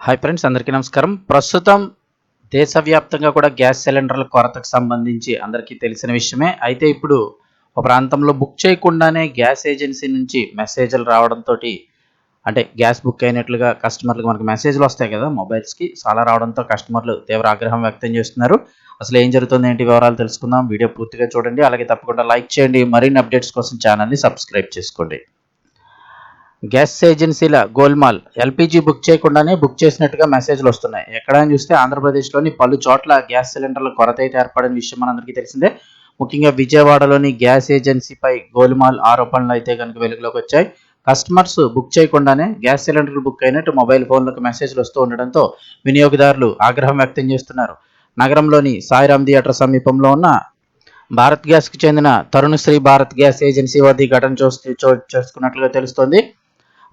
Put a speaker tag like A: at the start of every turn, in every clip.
A: Hi friends, అందరికీ నమస్కారం. ప్రస్తుతం దేశవ్యాప్తంగా కూడా గ్యాస్ సిలిండర్ల కొరతకు సంబంధించి అందరికీ తెలిసిన విషయమే. అయితే ఇప్పుడు ఒక ప్రాంతంలో బుక్ చేయకుండానే గ్యాస్ ఏజెన్సీ నుంచి మెసేజ్‌లు రావడంతోటి అంటే గ్యాస్ బుక్ అయినట్లుగా కస్టమర్‌లకు మనకు మెసేజ్‌లు వస్తాయి కదా మొబైల్స్‌కి. చాలా రావడంతో కస్టమర్లు తీవ్ర ఆగ్రహం వ్యక్తం చేస్తున్నారు. అసలు ఏం జరుగుతుంది, ఏంటి వివరాలు తెలుసుకుందాం. వీడియో పూర్తిగా చూడండి. అలాగే తప్పకుండా లైక్ చేయండి. మరిన్ని అప్డేట్స్ కోసం ఛానల్‌ని సబ్స్క్రైబ్ చేసుకోండి. గ్యాస్ ఏజెన్సీల గోల్మాల్. ఎల్పీజీ బుక్ చేయకుండానే బుక్ చేసినట్టుగా మెసేజ్‌లు వస్తున్నాయి. ఎక్కడ అని చూస్తే ఆంధ్రప్రదేశ్‌లోని పలు చోట్ల గ్యాస్ సిలిండర్ల కొరత అయితే ఏర్పడిన విషయం మనందరికీ తెలిసిందే. ముఖ్యంగా విజయవాడలోని గ్యాస్ ఏజెన్సీపై గోల్మాల్ ఆరోపణలు అయితే కనుక వెలుగులోకి వచ్చాయి. కస్టమర్స్ బుక్ చేయకుండానే గ్యాస్ సిలిండర్లు బుక్ అయినట్టు మొబైల్ ఫోన్లకు మెసేజ్‌లు వస్తూ ఉండడంతో వినియోగదారులు ఆగ్రహం వ్యక్తం చేస్తున్నారు. నగరంలోని సాయిరాం థియేటర్ సమీపంలో ఉన్న భారత్ గ్యాస్‌కి చెందిన తరుణశ్రీ భారత్ గ్యాస్ ఏజెన్సీ వద్ద ఈ ఘటన చోటు చేసుకున్నట్లుగా తెలుస్తోంది.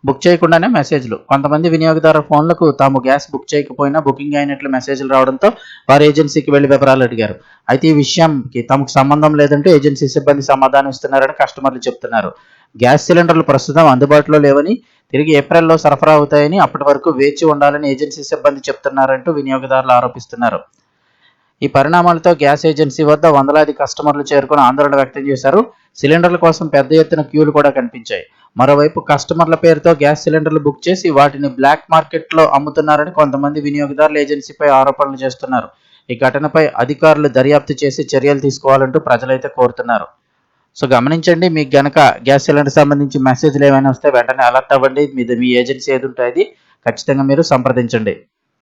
A: బుక్ చేయకుండానే మెసేజ్‌లు. కొంతమంది వినియోగదారుల ఫోన్లకు తాము గ్యాస్ బుక్ చేయకపోయినా బుకింగ్ అయినట్లు మెసేజ్‌లు రావడంతో వారు ఏజెన్సీకి వెళ్లి వివరాలు అడిగారు. అయితే ఈ విషయంకి తమకు సంబంధం లేదంటూ ఏజెన్సీ సిబ్బంది సమాధానం ఇస్తున్నారని కస్టమర్లు చెబుతున్నారు. గ్యాస్ సిలిండర్లు ప్రస్తుతం అందుబాటులో లేవని, తిరిగి ఏప్రిల్‌లో సరఫరా అవుతాయని, అప్పటి వరకు వేచి ఉండాలని ఏజెన్సీ సిబ్బంది చెబుతున్నారంటూ వినియోగదారులు ఆరోపిస్తున్నారు. ఈ పరిణామాలతో గ్యాస్ ఏజెన్సీ వద్ద వందలాది కస్టమర్లు చేరుకుని ఆందోళన వ్యక్తం చేశారు. సిలిండర్ల కోసం పెద్ద ఎత్తున క్యూలు కూడా కనిపించాయి. మరోవైపు కస్టమర్ల పేరుతో గ్యాస్ సిలిండర్లు బుక్ చేసి వాటిని బ్లాక్ మార్కెట్లో అమ్ముతున్నారని కొంతమంది వినియోగదారులు ఏజెన్సీపై ఆరోపణలు చేస్తున్నారు. ఈ ఘటనపై అధికారులు దర్యాప్తు చేసి చర్యలు తీసుకోవాలంటూ ప్రజలైతే కోరుతున్నారు. సో గమనించండి, మీకు గనక గ్యాస్ సిలిండర్ సంబంధించి మెసేజ్‌లు ఏమైనా వస్తే వెంటనే అలర్ట్ అవ్వండి. మీ ఏజెన్సీ ఏది ఉంటే అది ఖచ్చితంగా మీరు సంప్రదించండి.